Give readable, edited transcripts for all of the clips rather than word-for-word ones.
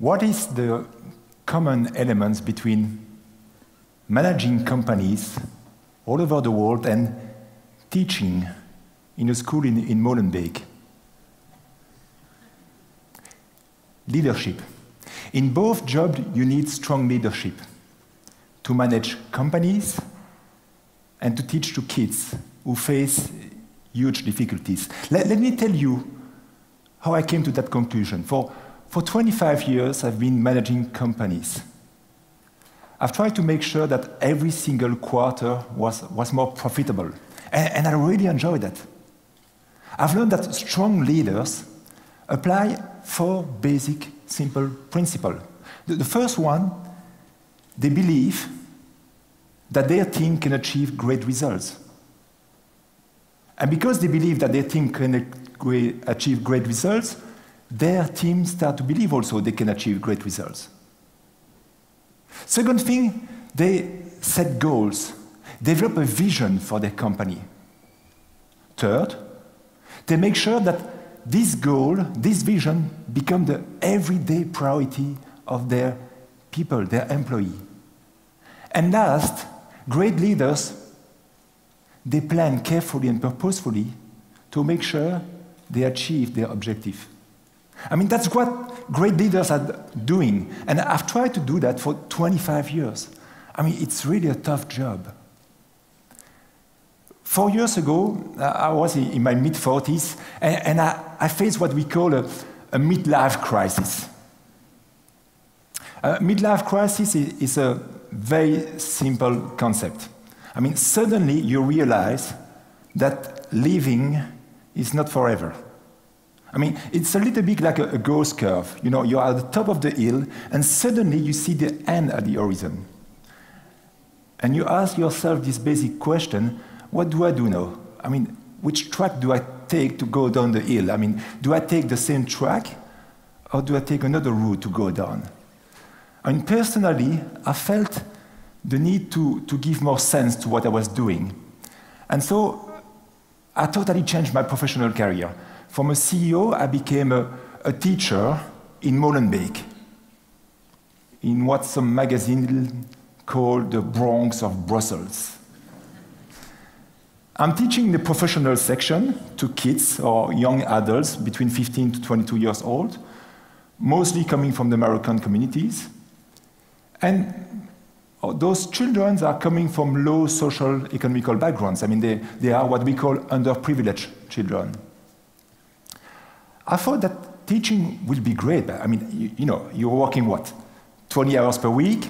What is the common elements between managing companies all over the world and teaching in a school in Molenbeek? Leadership. In both jobs, you need strong leadership to manage companies and to teach to kids who face huge difficulties. Let me tell you how I came to that conclusion. For 25 years, I've been managing companies. I've tried to make sure that every single quarter was more profitable, and I really enjoy that. I've learned that strong leaders apply 4 basic, simple principles. The first one, they believe that their team can achieve great results. And because they believe that their team can achieve great results, their team start to believe also they can achieve great results. Second thing, they set goals, develop a vision for their company. Third, they make sure that this goal, this vision, become the everyday priority of their people, their employee. And last, great leaders, they plan carefully and purposefully to make sure they achieve their objective. I mean, that's what great leaders are doing. And I've tried to do that for 25 years. I mean, it's really a tough job. 4 years ago, I was in my mid-40s, and I faced what we call a midlife crisis. A midlife crisis is a very simple concept. I mean, suddenly you realize that living is not forever. I mean, it's a little bit like a ghost curve. You know, you're at the top of the hill, and suddenly you see the end at the horizon. And you ask yourself this basic question, what do I do now? I mean, which track do I take to go down the hill? I mean, do I take the same track, or do I take another route to go down? I mean, personally, I felt the need to give more sense to what I was doing. And so I totally changed my professional career. From a CEO, I became a teacher in Molenbeek, in what some magazine called the Bronx of Brussels. I'm teaching the professional section to kids or young adults between 15 to 22 years old, mostly coming from the Moroccan communities. And those children are coming from low social economical backgrounds. I mean, they are what we call underprivileged children. I thought that teaching would be great. I mean, you know, you're working what? 20 hours per week?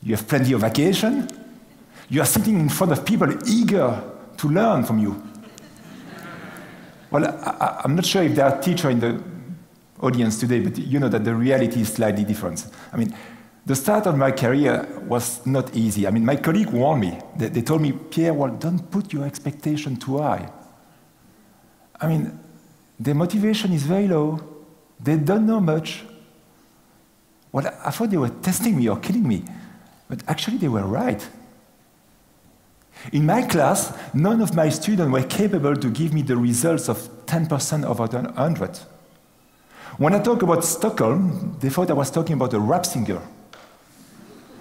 You have plenty of vacation? You are sitting in front of people eager to learn from you. Well, I'm not sure if there are teachers in the audience today, but you know that the reality is slightly different. I mean, the start of my career was not easy. I mean, my colleague warned me. They told me, Pierre, well, don't put your expectation too high. I mean, their motivation is very low. They don't know much. Well, I thought they were testing me or killing me, but actually they were right. In my class, none of my students were capable to give me the results of 10% over 100. When I talk about Stockholm, they thought I was talking about a rap singer.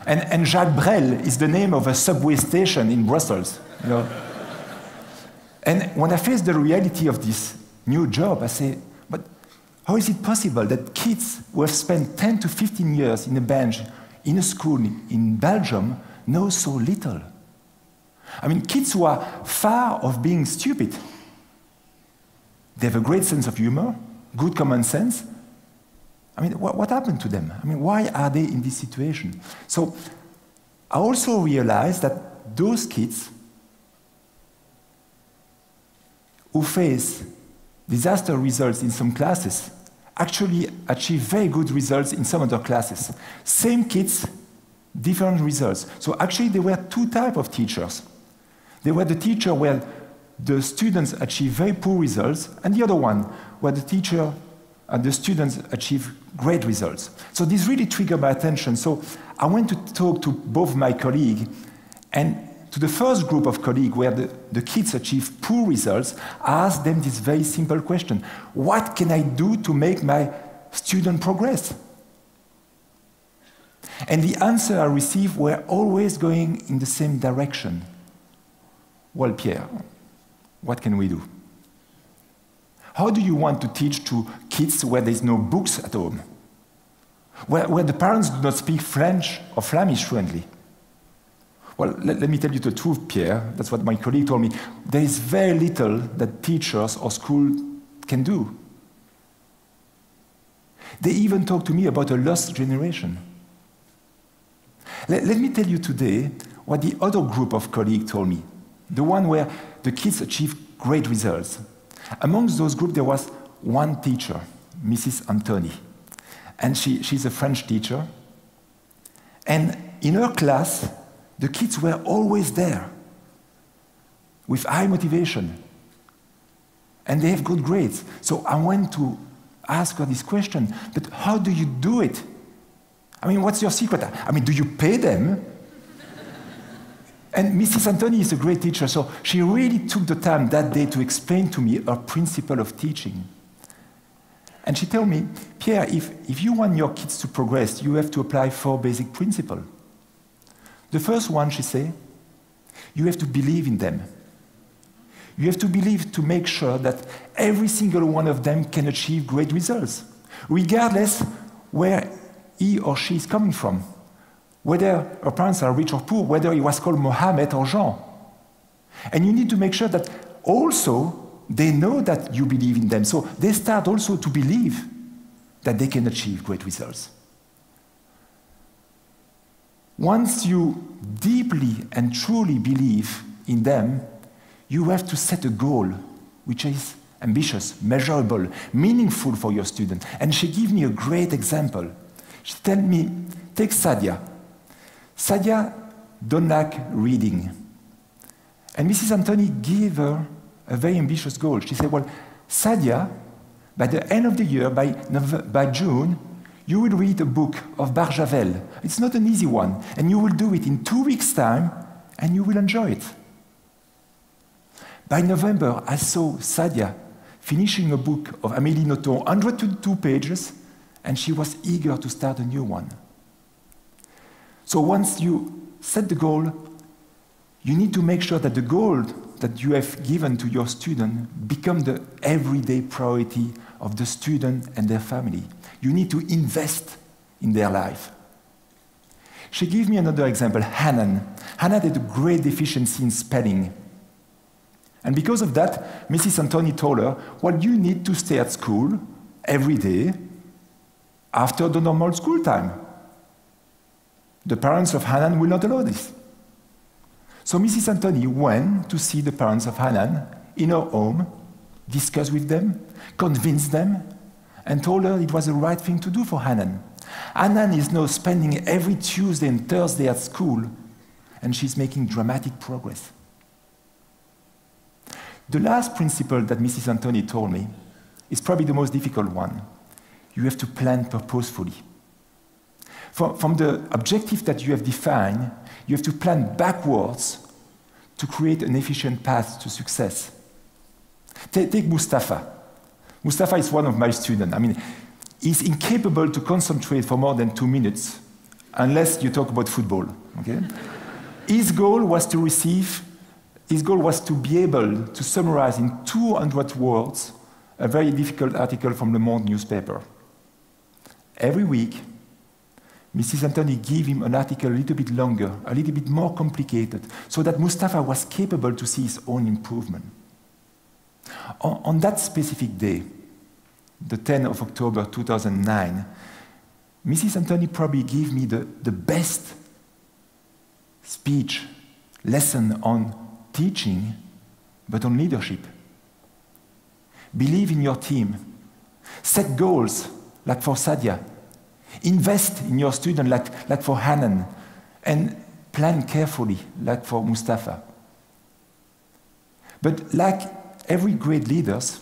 And Jacques Brel is the name of a subway station in Brussels. You know? And when I face the reality of this new job, I say, but how is it possible that kids who have spent 10 to 15 years in a bench in a school in Belgium know so little? I mean, kids who are far of being stupid. They have a great sense of humor, good common sense. I mean, what happened to them? I mean, why are they in this situation? So I also realized that those kids who face disaster results in some classes actually achieve very good results in some other classes. Same kids, different results. So actually there were 2 types of teachers. There were the teacher where the students achieve very poor results, and the other one where the teacher and the students achieve great results. So this really triggered my attention. So I went to talk to both my colleagues, and to the first group of colleagues where the kids achieve poor results, I asked them this very simple question. What can I do to make my student progress? And the answers I received were always going in the same direction. Well, Pierre, what can we do? How do you want to teach to kids where there's no books at home? Where the parents do not speak French or Flemish fluently? Well, let me tell you the truth, Pierre. That's what my colleague told me. There is very little that teachers or school can do. They even talk to me about a lost generation. Let me tell you today what the other group of colleagues told me, the one where the kids achieved great results. Amongst those groups, there was one teacher, Mrs. Anthony. And she's a French teacher. And in her class, the kids were always there with high motivation. And they have good grades. So I went to ask her this question, but how do you do it? I mean, what's your secret? I mean, do you pay them? And Mrs. Anthony is a great teacher, so she really took the time that day to explain to me her principle of teaching. And she told me, Pierre, if you want your kids to progress, you have to apply 4 basic principles. The first one, she said, you have to believe in them. You have to believe to make sure that every single one of them can achieve great results, regardless where he or she is coming from, whether her parents are rich or poor, whether he was called Mohammed or Jean. And you need to make sure that also they know that you believe in them, so they start also to believe that they can achieve great results. Once you deeply and truly believe in them, you have to set a goal which is ambitious, measurable, meaningful for your student. And she gave me a great example. She told me, take Sadia. Sadia don't like reading. And Mrs. Anthony gave her a very ambitious goal. She said, well, Sadia, by the end of the year, by June, you will read a book of Barjavel. It's not an easy one. And you will do it in 2 weeks' time, and you will enjoy it. By November, I saw Sadia finishing a book of Amélie Nothomb, 102 pages, and she was eager to start a new one. So once you set the goal, you need to make sure that the goal that you have given to your student become the everyday priority of the student and their family. You need to invest in their life. She gave me another example, Hanan. Hanan had a great deficiency in spelling. And because of that, Mrs. Anthony told her, well, you need to stay at school every day after the normal school time. The parents of Hanan will not allow this. So Mrs. Anthony went to see the parents of Hanan in her home, discussed with them, convinced them, and told her it was the right thing to do for Hanan. Hanan is now spending every Tuesday and Thursday at school, and she's making dramatic progress. The last principle that Mrs. Anthony told me is probably the most difficult one. You have to plan purposefully. From the objective that you have defined, you have to plan backwards to create an efficient path to success. Take Mustafa. Mustafa is one of my students. I mean, he's incapable to concentrate for more than 2 minutes unless you talk about football. Okay? His goal was to be able to summarize in 200 words a very difficult article from Le Monde newspaper. Every week, Mrs. Anthony gave him an article a little bit longer, a little bit more complicated, so that Mustafa was capable to see his own improvement. On that specific day, the 10th of October 2009, Mrs. Anthony probably gave me the best speech, lesson on teaching, but on leadership. Believe in your team. Set goals, like for Sadia. Invest in your student, like for Hanan. And plan carefully, like for Mustafa. But like every great leaders,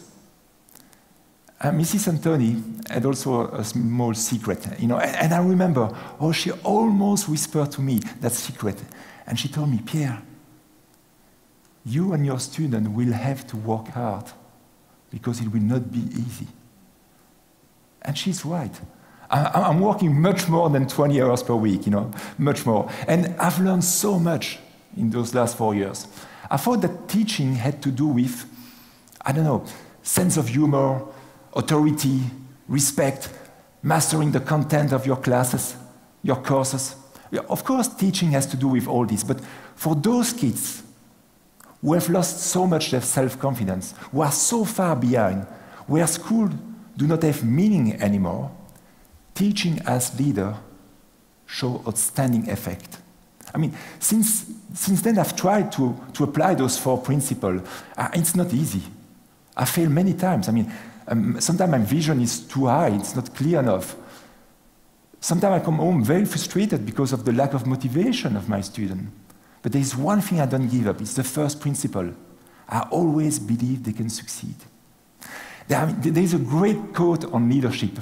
Mrs. Anthony had also a small secret, and I remember, she almost whispered to me that secret. And she told me, Pierre, you and your student will have to work hard because it will not be easy. And she's right. I'm working much more than 20 hours per week, much more. And I've learned so much in those last 4 years. I thought that teaching had to do with, I don't know, sense of humor, authority, respect, mastering the content of your classes, your courses. Yeah, of course, teaching has to do with all this, but for those kids who have lost so much their self-confidence, who are so far behind, where schools do not have meaning anymore, teaching as leader shows outstanding effect. I mean, since then I've tried to apply those 4 principles. It's not easy. I fail many times. I mean, sometimes my vision is too high, it's not clear enough. Sometimes I come home very frustrated because of the lack of motivation of my student. But there is one thing I don't give up, it's the first principle. I always believe they can succeed. There is a great quote on leadership,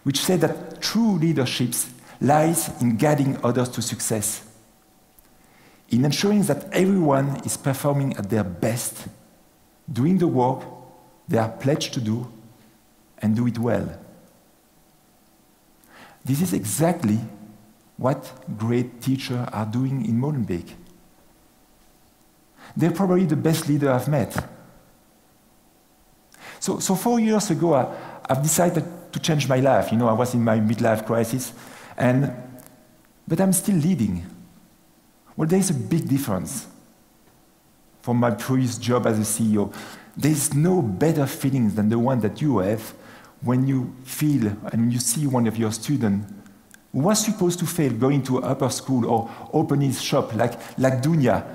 which said that true leadership lies in guiding others to success, in ensuring that everyone is performing at their best, doing the work they are pledged to do, and do it well. This is exactly what great teachers are doing in Molenbeek. They're probably the best leader I've met. So 4 years ago, I've decided to change my life. I was in my midlife crisis, but I'm still leading. Well, there's a big difference from my previous job as a CEO. There's no better feeling than the one that you have when you feel and you see one of your students who was supposed to fail going to upper school or open his shop, like Dunia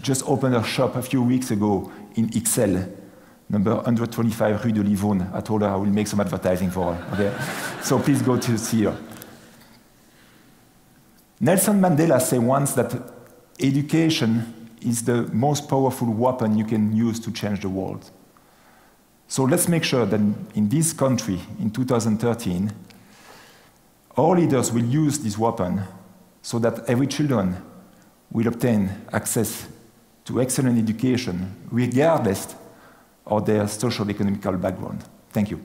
just opened her shop a few weeks ago in Ixelles, number 125 Rue de Livourne. I told her I will make some advertising for her. Okay? So please go to see her. Nelson Mandela said once that education is the most powerful weapon you can use to change the world. So let's make sure that in this country, in 2013, all leaders will use this weapon so that every child will obtain access to excellent education, regardless of their social economical background. Thank you.